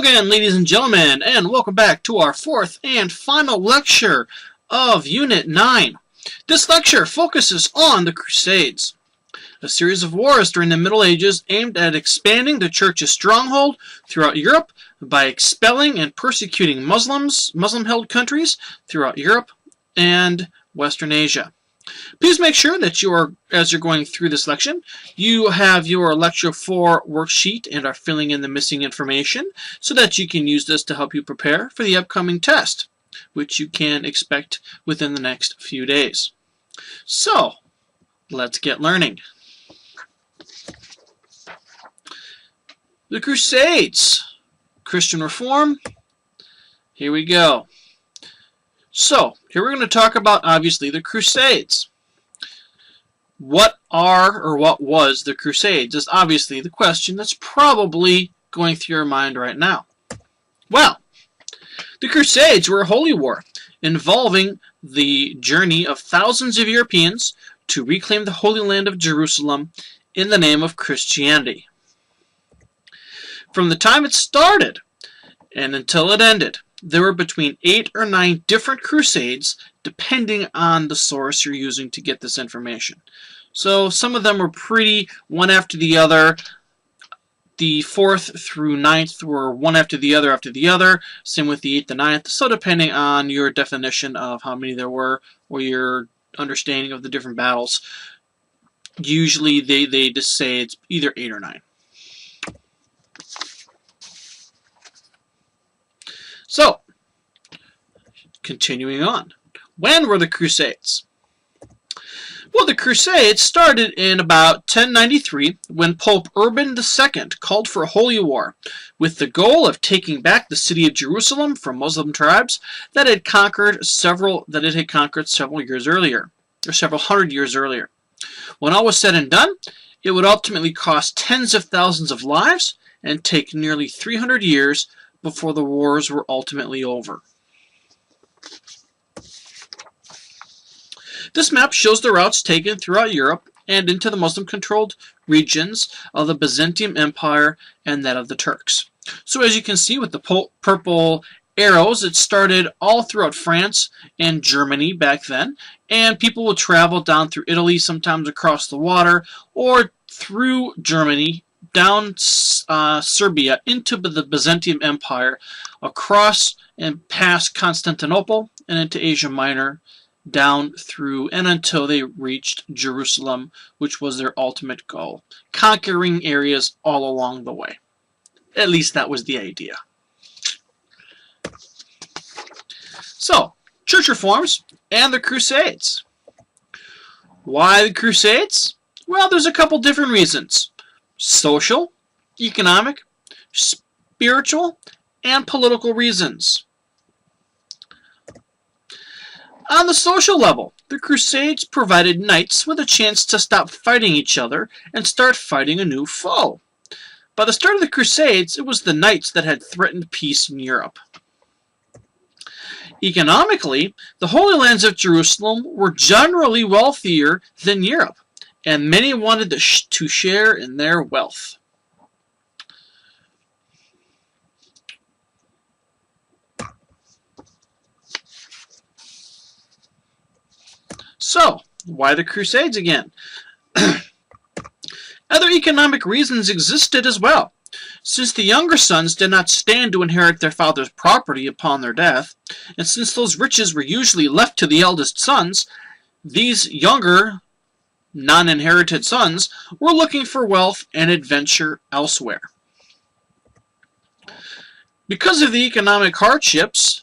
again, ladies and gentlemen, and welcome back to our fourth and final lecture of Unit 9. This lecture focuses on the Crusades, a series of wars during the Middle Ages aimed at expanding the Church's stronghold throughout Europe by expelling and persecuting Muslim-held countries throughout Europe and Western Asia. Please make sure that as you're going through this lection, you have your Lecture 4 worksheet and are filling in the missing information so that you can use this to help you prepare for the upcoming test, which you can expect within the next few days. So, let's get learning. The Crusades, Christian Reform, here we go. So, here we're going to talk about, obviously, the Crusades. What are, or what was, the Crusades is obviously the question that's probably going through your mind right now. Well, the Crusades were a holy war involving the journey of thousands of Europeans to reclaim the Holy Land of Jerusalem in the name of Christianity. From the time it started and until it ended, there were between 8 or 9 different crusades depending on the source you're using to get this information. So some of them were pretty one after the other. The 4th through 9th were one after the other. Same with the 8th and 9th. So depending on your definition of how many there were or your understanding of the different battles, usually they just say it's either 8 or 9. So, continuing on. When were the Crusades? Well, the Crusades started in about 1093 when Pope Urban II called for a holy war with the goal of taking back the city of Jerusalem from Muslim tribes that it had conquered several years earlier, or several hundred years earlier. When all was said and done, it would ultimately cost tens of thousands of lives and take nearly 300 years before the wars were ultimately over. This map shows the routes taken throughout Europe and into the Muslim-controlled regions of the Byzantium Empire and that of the Turks. So as you can see with the purple arrows, it started all throughout France and Germany back then, and people would travel down through Italy, sometimes across the water, or through Germany, down Serbia into the Byzantium Empire, across and past Constantinople and into Asia Minor, down through and until they reached Jerusalem, which was their ultimate goal, conquering areas all along the way. At least that was the idea. So, church reforms and the Crusades. Why the Crusades? Well, there's a couple different reasons. Social, economic, spiritual, and political reasons. On the social level, the Crusades provided knights with a chance to stop fighting each other and start fighting a new foe. By the start of the Crusades, it was the knights that had threatened peace in Europe. Economically, the Holy Lands of Jerusalem were generally wealthier than Europe, and many wanted to share in their wealth. So, why the Crusades again? Other economic reasons existed as well. Since the younger sons did not stand to inherit their father's property upon their death, and since those riches were usually left to the eldest sons, these younger, non-inherited sons were looking for wealth and adventure elsewhere. Because of the economic hardships,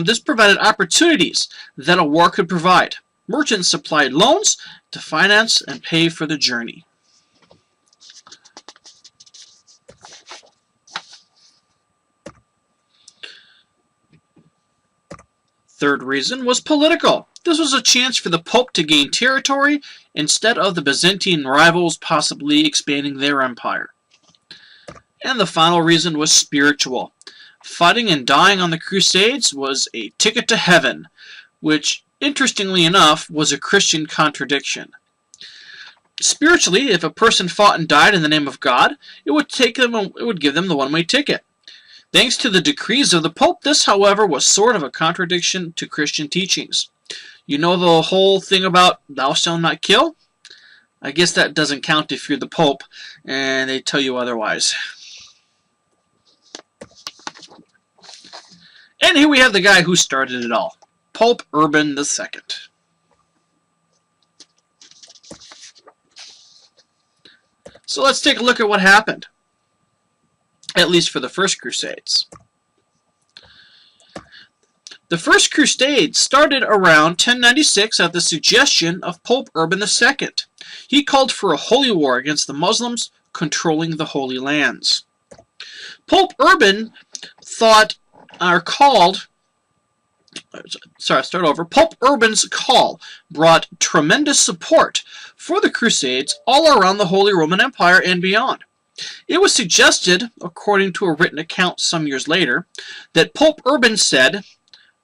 this provided opportunities that a war could provide. Merchants supplied loans to finance and pay for the journey. Third reason was political. This was a chance for the Pope to gain territory instead of the Byzantine rivals possibly expanding their empire. And the final reason was spiritual. Fighting and dying on the Crusades was a ticket to heaven, which, interestingly enough, was a Christian contradiction. Spiritually, if a person fought and died in the name of God, it would give them the one-way ticket. Thanks to the decrees of the Pope, this, however, was sort of a contradiction to Christian teachings. You know the whole thing about thou shalt not kill? I guess that doesn't count if you're the Pope and they tell you otherwise. And here we have the guy who started it all, Pope Urban II. So let's take a look at what happened, at least for the First Crusades. The First Crusades started around 1096 at the suggestion of Pope Urban II. He called for a holy war against the Muslims controlling the Holy Lands. Pope Urban Pope Urban's call brought tremendous support for the Crusades all around the Holy Roman Empire and beyond. It was suggested, according to a written account some years later, that Pope Urban said,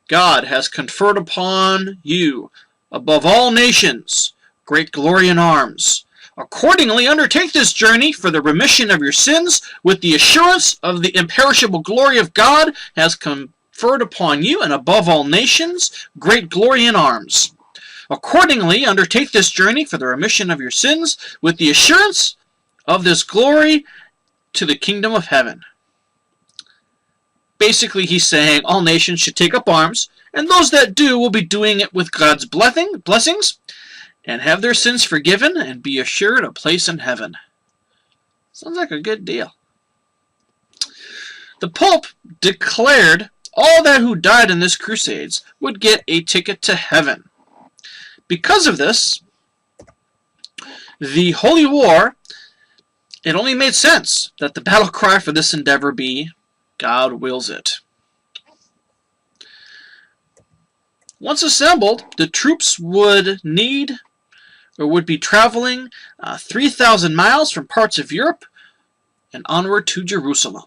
"God has conferred upon you, above all nations, great glory and arms. Accordingly, undertake this journey for the remission of your sins, with the assurance of the imperishable glory of God has conferred upon you, and above all nations, great glory and arms. Accordingly, undertake this journey for the remission of your sins, with the assurance of this glory to the kingdom of heaven." Basically, he's saying all nations should take up arms, and those that do will be doing it with God's blessings, and have their sins forgiven, and be assured a place in heaven. Sounds like a good deal. The Pope declared all that who died in this Crusades would get a ticket to heaven. Because of this, the Holy War, it only made sense that the battle cry for this endeavor be, "God wills it." Once assembled, the troops would be traveling 3,000 miles from parts of Europe and onward to Jerusalem.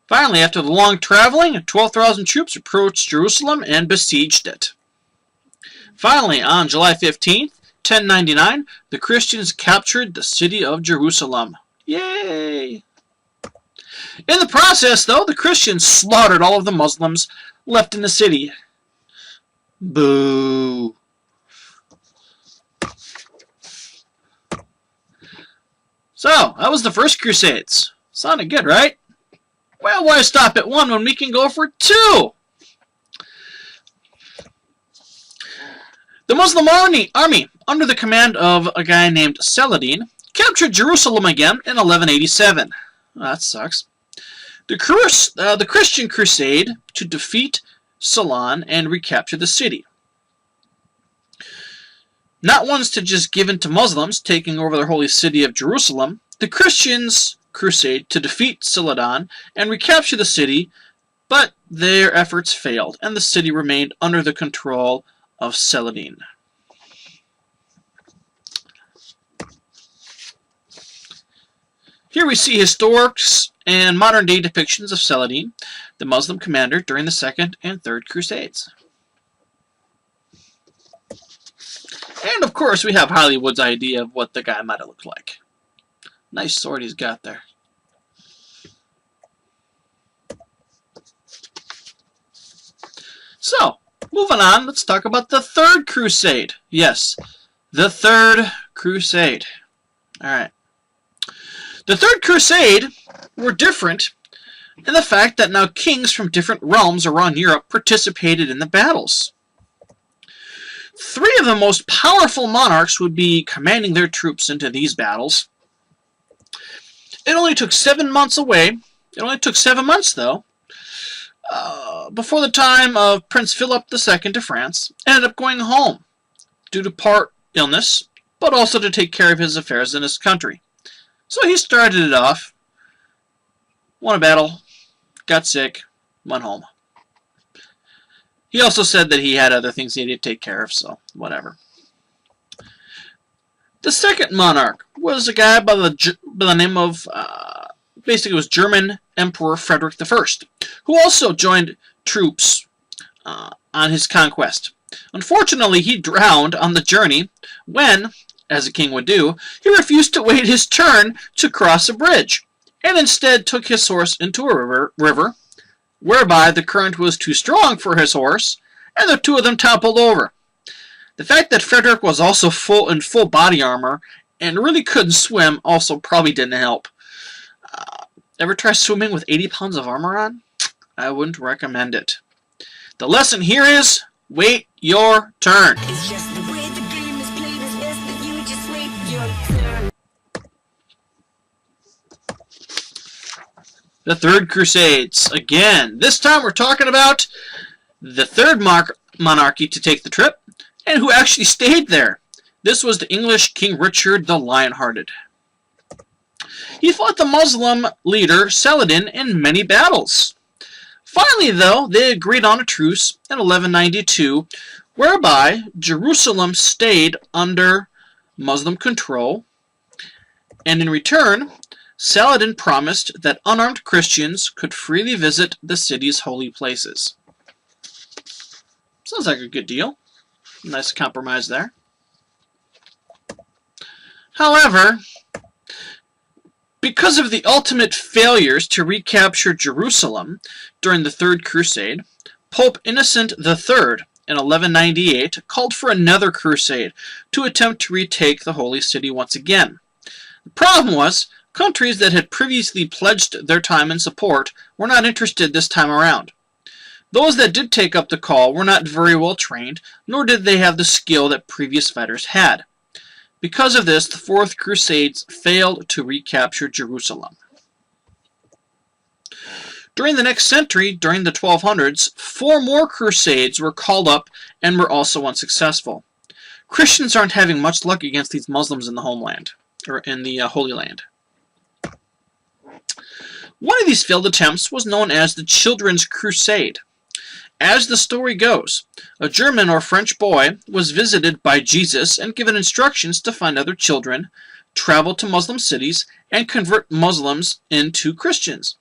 Finally, after the long traveling, 12,000 troops approached Jerusalem and besieged it. Finally, on July 15th, 1099, the Christians captured the city of Jerusalem. Yay! In the process, though, the Christians slaughtered all of the Muslims left in the city. Boo! So, that was the First Crusades. Sounded good, right? Well, why stop at one when we can go for two? The Muslim army, under the command of a guy named Saladin, captured Jerusalem again in 1187. Well, that sucks. The Christian crusade to defeat Saladin and recapture the city. Not ones to just give in to Muslims taking over the holy city of Jerusalem, the Christians crusade to defeat Saladin and recapture the city, but their efforts failed, and the city remained under the control of Saladin. Here we see historics and modern-day depictions of Saladin, the Muslim commander during the Second and Third Crusades. And of course we have Hollywood's idea of what the guy might have looked like. Nice sword he's got there. So, moving on, let's talk about the Third Crusade. Yes, the Third Crusade. Alright. The Third Crusade were different in the fact that now kings from different realms around Europe participated in the battles. Three of the most powerful monarchs would be commanding their troops into these battles. It only took 7 months away. It only took 7 months, though, before the time of Prince Philip II of France ended up going home due to part illness, but also to take care of his affairs in his country. So he started it off, won a battle, got sick, went home. He also said that he had other things he needed to take care of, so whatever. The second monarch was a guy by the name of, basically it was German Emperor Frederick I, who also joined troops on his conquest. Unfortunately, he drowned on the journey when, as a king would do, he refused to wait his turn to cross a bridge, and instead took his horse into a river, whereby the current was too strong for his horse, and the two of them toppled over. The fact that Frederick was also in full body armor and really couldn't swim also probably didn't help. Ever try swimming with 80 pounds of armor on? I wouldn't recommend it. The lesson here is, wait your turn. It's just the way the game is played, it's best that you just wait your turn. The Third Crusades. Again, this time we're talking about the third monarchy to take the trip, and who actually stayed there. This was the English King Richard the Lionhearted. He fought the Muslim leader Saladin in many battles. Finally, though, they agreed on a truce in 1192, whereby Jerusalem stayed under Muslim control, and in return, Saladin promised that unarmed Christians could freely visit the city's holy places. Sounds like a good deal. Nice compromise there. However, because of the ultimate failures to recapture Jerusalem during the Third Crusade, Pope Innocent III in 1198 called for another crusade to attempt to retake the Holy City once again. The problem was, countries that had previously pledged their time and support were not interested this time around. Those that did take up the call were not very well trained, nor did they have the skill that previous fighters had. Because of this, the Fourth Crusades failed to recapture Jerusalem. During the next century, during the 1200s, 4 more crusades were called up and were also unsuccessful. Christians aren't having much luck against these Muslims in the homeland, or in the Holy Land. One of these failed attempts was known as the Children's Crusade. As the story goes, a German or French boy was visited by Jesus and given instructions to find other children, travel to Muslim cities, and convert Muslims into Christians.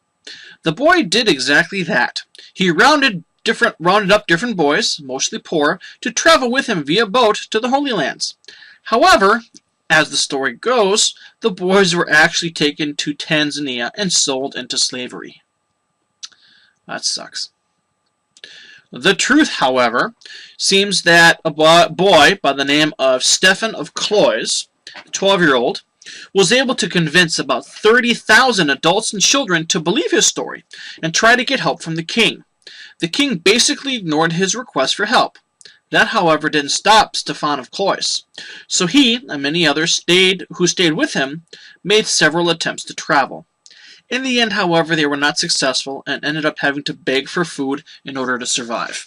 The boy did exactly that. He rounded up different boys, mostly poor, to travel with him via boat to the Holy Lands. However, as the story goes, the boys were actually taken to Tanzania and sold into slavery. That sucks. The truth, however, seems that a boy by the name of Stephen of Cloyes, a 12-year-old, was able to convince about 30,000 adults and children to believe his story and try to get help from the king. The king basically ignored his request for help. That, however, didn't stop Stephen of Cloyes. So he, and many others who stayed with him, made several attempts to travel. In the end, however, they were not successful and ended up having to beg for food in order to survive.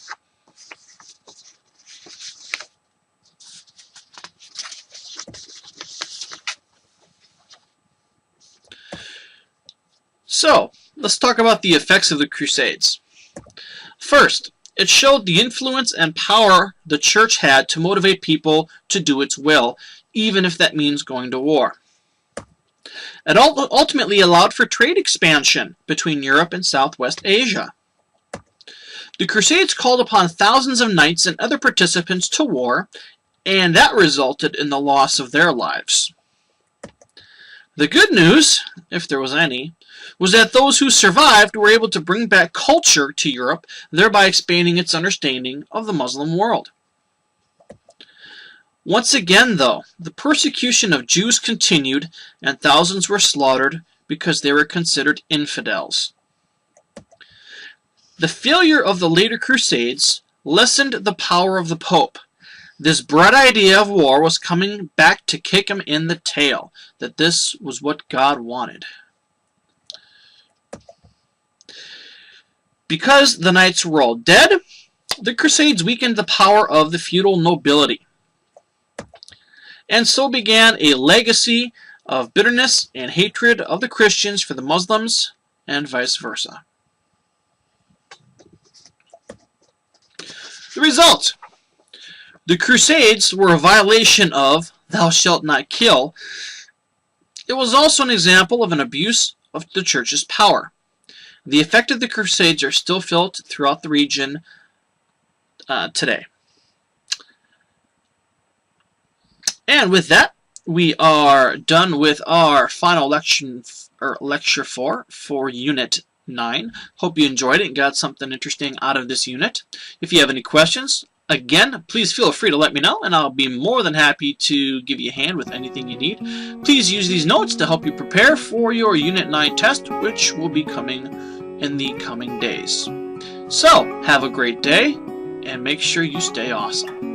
So, let's talk about the effects of the Crusades. First, it showed the influence and power the church had to motivate people to do its will, even if that means going to war. It ultimately allowed for trade expansion between Europe and Southwest Asia. The Crusades called upon thousands of knights and other participants to war, and that resulted in the loss of their lives. The good news, if there was any, was that those who survived were able to bring back culture to Europe, thereby expanding its understanding of the Muslim world. Once again, though, the persecution of Jews continued, and thousands were slaughtered because they were considered infidels. The failure of the later Crusades lessened the power of the Pope. This bright idea of war was coming back to kick him in the tail, that this was what God wanted. Because the knights were all dead, the Crusades weakened the power of the feudal nobility. And so began a legacy of bitterness and hatred of the Christians for the Muslims, and vice versa. The result: the Crusades were a violation of "thou shalt not kill." It was also an example of an abuse of the church's power. The effect of the Crusades are still felt throughout the region today. And with that, we are done with our final lecture 4 for Unit 9. Hope you enjoyed it and got something interesting out of this unit. If you have any questions, again, please feel free to let me know, and I'll be more than happy to give you a hand with anything you need. Please use these notes to help you prepare for your Unit 9 test, which will be coming in the coming days. So, have a great day, and make sure you stay awesome.